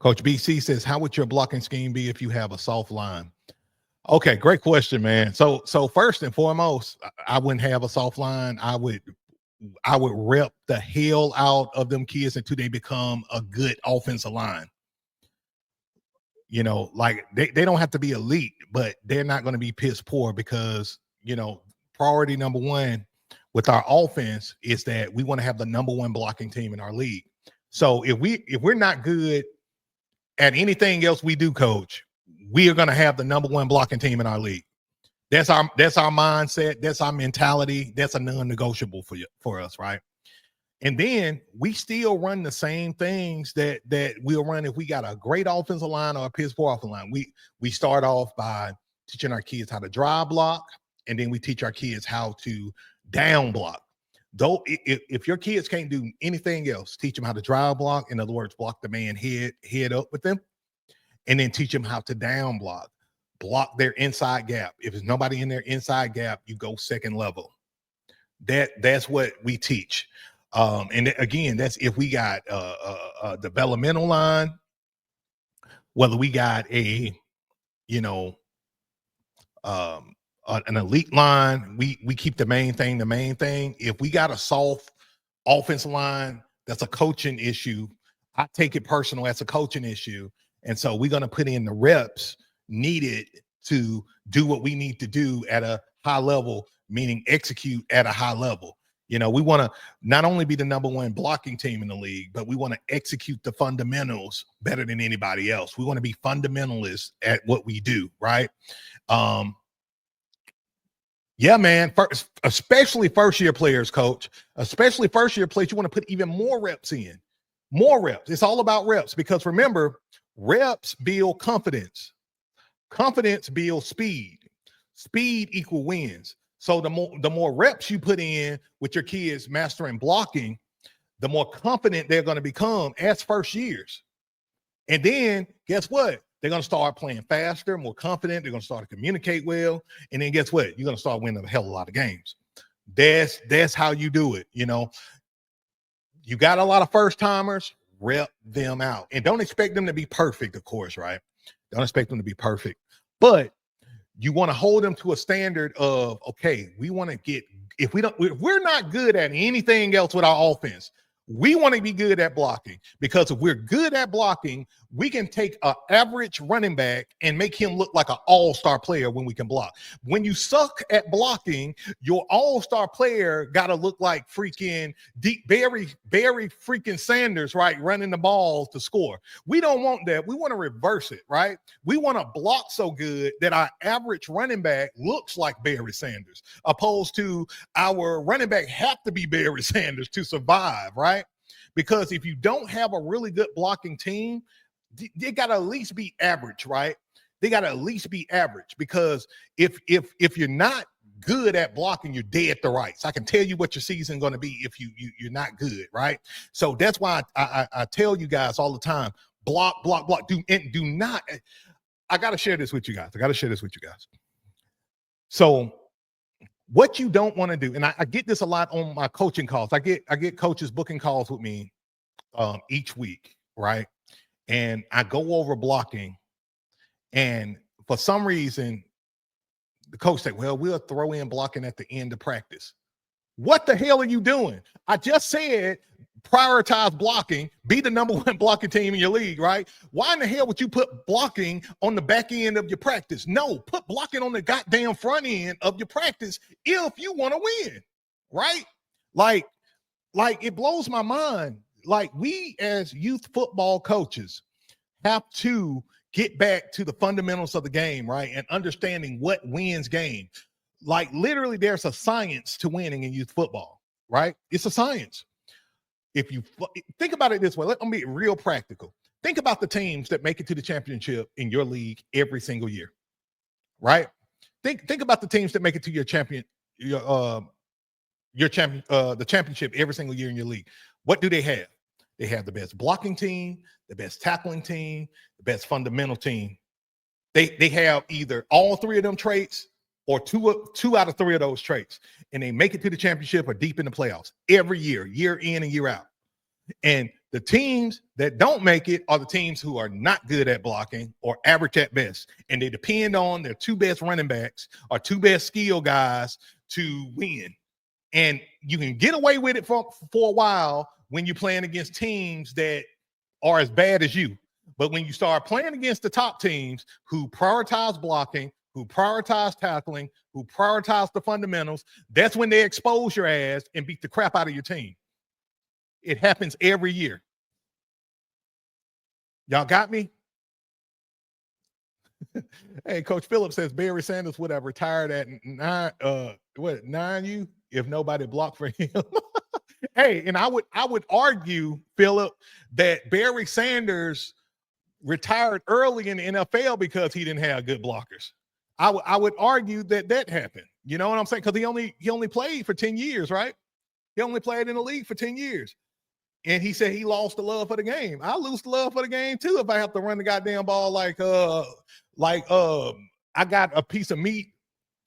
Coach BC says, how would your blocking scheme be if you have a soft line? Okay, great question, man. So first and foremost, I wouldn't have a soft line. I would rep the hell out of them kids until they become a good offensive line. Like they don't have to be elite, but they're not going to be piss poor because, priority number one with our offense is that we want to have the number one blocking team in our league. So if we're not good at anything else we do, coach, we are going to have the number one blocking team in our league. That's our mindset. That's our mentality. That's a non-negotiable for us, right? And then we still run the same things that we'll run if we got a great offensive line or a piss poor offensive line. We start off by teaching our kids how to drive block, and then we teach our kids how to down block. Though if your kids can't do anything else, teach them how to drive block. In other words, block the man head up with them, and then teach them how to down block their inside gap. If there's nobody in their inside gap, you go second level. That's what we teach. And again, that's if we got a developmental line, whether we got an elite line, we keep the main thing. If we got a soft offensive line, that's a coaching issue. I take it personal as a coaching issue. And so we're going to put in the reps needed to do what we need to do at a high level, meaning execute at a high level. We want to not only be the number one blocking team in the league, but we want to execute the fundamentals better than anybody else. We want to be fundamentalists at what we do, right? Yeah, man. Especially first-year players, coach. Especially first-year players, you want to put even more reps in. More reps. It's all about reps because remember, reps build confidence. Confidence builds speed. Speed equal wins. So the more reps you put in with your kids mastering blocking, the more confident they're going to become as first years. And then guess what? They're going to start playing faster, more confident. They're going to start to communicate well. And then guess what? You're going to start winning a hell of a lot of games. That's how you do it. You got a lot of first timers, rep them out. And don't expect them to be perfect, of course, right? Don't expect them to be perfect. But you want to hold them to a standard of, okay, we want to get, if we're not good at anything else with our offense, we want to be good at blocking, because if we're good at blocking, we can take an average running back and make him look like an all-star player when we can block. When you suck at blocking, your all-star player got to look like freaking Barry freaking Sanders, right? Running the ball to score. We don't want that. We want to reverse it, right? We want to block so good that our average running back looks like Barry Sanders, opposed to our running back have to be Barry Sanders to survive, right? Because if you don't have a really good blocking team, they got to at least be average, right? They got to at least be average, because if you're not good at blocking, you're dead to rights. I can tell you what your season going to be if you're not good, right? So that's why I tell you guys all the time, block. Do not. I got to share this with you guys. So what you don't want to do, and I get this a lot on my coaching calls. I get coaches booking calls with me each week, right? And I go over blocking, and for some reason, the coach said, well, we'll throw in blocking at the end of practice. What the hell are you doing? I just said prioritize blocking, be the number one blocking team in your league, right? Why in the hell would you put blocking on the back end of your practice? No, put blocking on the goddamn front end of your practice if you want to win, right? Like it blows my mind. Like, we as youth football coaches have to get back to the fundamentals of the game, right? And understanding what wins games. Like, literally, there's a science to winning in youth football, right? It's a science. If you think about it this way, let me be real practical. Think about the teams that make it to the championship in your league every single year, right? Think about the teams that make it to the championship every single year in your league. What do they have? They have the best blocking team, the best tackling team, the best fundamental team. They have either all three of them traits or two out of three of those traits, and they make it to the championship or deep in the playoffs every year, year in and year out. And The teams that don't make it are the teams who are not good at blocking or average at best. And they depend on their two best running backs or two best skill guys to win. And you can get away with it for a while when you're playing against teams that are as bad as you. But when you start playing against the top teams who prioritize blocking, who prioritize tackling, who prioritize the fundamentals, that's when they expose your ass and beat the crap out of your team. It happens every year. Y'all got me? Hey, Coach Phillips says Barry Sanders would have retired at 9U if nobody blocked for him. Hey, and I would argue, Philip, that Barry Sanders retired early in the NFL because he didn't have good blockers. I would argue that happened. You know what I'm saying? Because he only played for 10 years, right? He only played in the league for 10 years. And he said he lost the love for the game. I lose the love for the game too if I have to run the goddamn ball like I got a piece of meat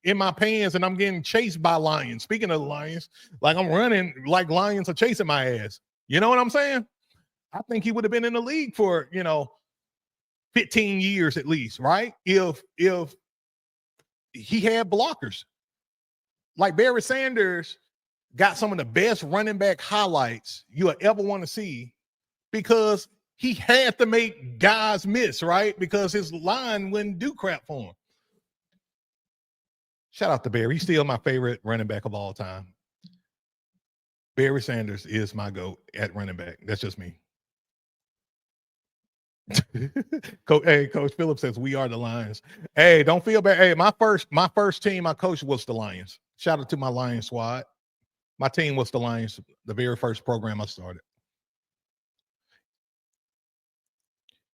in my pants and I'm getting chased by lions. Speaking of the lions, like I'm running like lions are chasing my ass. You know what I'm saying? I think he would have been in the league for 15 years at least, right? If he had blockers. Like Barry Sanders got some of the best running back highlights you'll ever want to see because he had to make guys miss, right? Because his line wouldn't do crap for him. Shout out to Barry. He's still my favorite running back of all time. Barry Sanders is my GOAT at running back. That's just me. Hey, Coach Phillips says we are the Lions. Hey, don't feel bad. Hey, my first team I coached was the Lions. Shout out to my Lions squad. My team was the Lions, the very first program I started.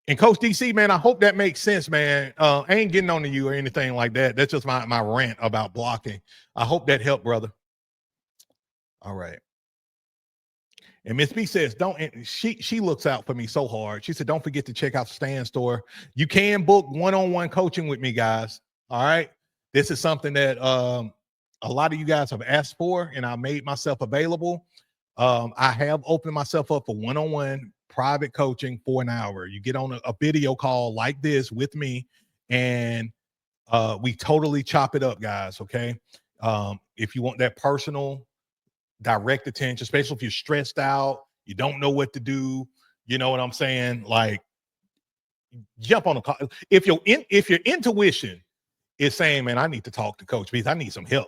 And Coach DC, man, I hope that makes sense, man. I ain't getting on to you or anything like that. That's just my rant about blocking. I hope that helped, brother. All right. And Miss B says, she looks out for me so hard. She said, don't forget to check out the Stand Store. You can book one-on-one coaching with me, guys. All right. This is something that a lot of you guys have asked for, and I made myself available. I have opened myself up for one-on-one private coaching for an hour. You get on a video call like this with me, and we totally chop it up, guys. Okay. If you want that personal, direct attention, especially if you're stressed out, you don't know what to do. You know what I'm saying? Like, jump on a call. If your intuition is saying, man, I need to talk to Coach because I need some help,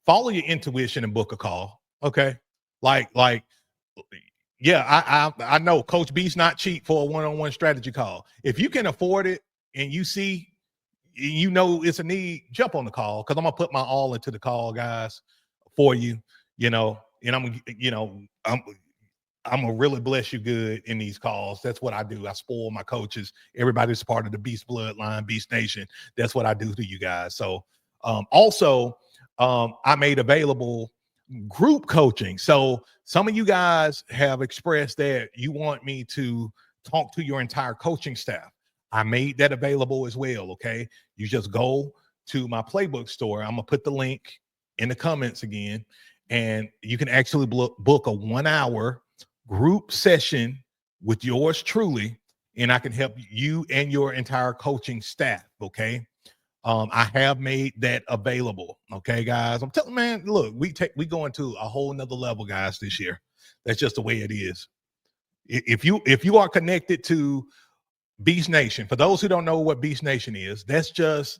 follow your intuition and book a call. Okay. Like, yeah, I know Coach B's not cheap for a one-on-one strategy call. If you can afford it and you see, you know, it's a need, jump on the call. Cause I'm gonna put my all into the call, guys, for you, and I'm gonna really bless you good in these calls. That's what I do. I spoil my coaches. Everybody's part of the Beast Bloodline, Beast Nation. That's what I do to you guys. So also I made available group coaching. So some of you guys have expressed that you want me to talk to your entire coaching staff. I made that available as well. Okay. You just go to my playbook store. I'm gonna put the link in the comments again, and you can actually book a 1 hour group session with yours truly, and I can help you and your entire coaching staff. Okay. I have made that available. Okay, guys. I'm telling, man, look, we going to a whole nother level, guys, this year. That's just the way it is. If you are connected to Beast Nation, for those who don't know what Beast Nation is, that's just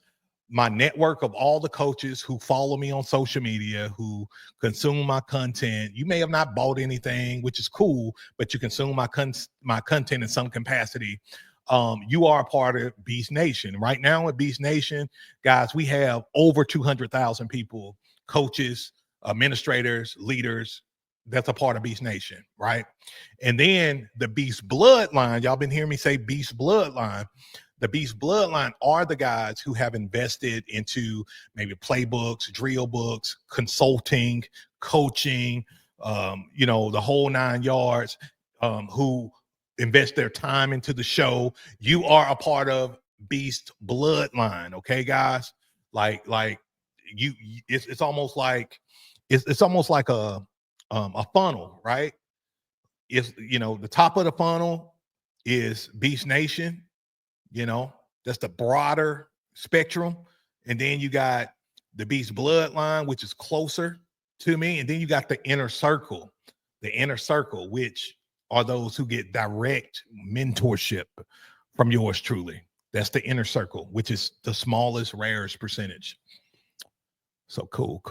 my network of all the coaches who follow me on social media, who consume my content. You may have not bought anything, which is cool, but you consume my content in some capacity. You are a part of Beast Nation. Right now at Beast Nation, guys, we have over 200,000 people, coaches, administrators, leaders, that's a part of Beast Nation, right? And then the Beast Bloodline, y'all been hearing me say Beast Bloodline. The Beast Bloodline are the guys who have invested into maybe playbooks, drill books, consulting, coaching, the whole 9 yards, who invest their time into the show. You are a part of Beast Bloodline, okay, guys? Like you, it's almost like it's almost like a funnel, right? is, the top of the funnel is Beast Nation. That's the broader spectrum. And then you got the Beast Bloodline, which is closer to me. And then you got the inner circle, which are those who get direct mentorship from yours truly. That's the inner circle, which is the smallest, rarest percentage. So cool.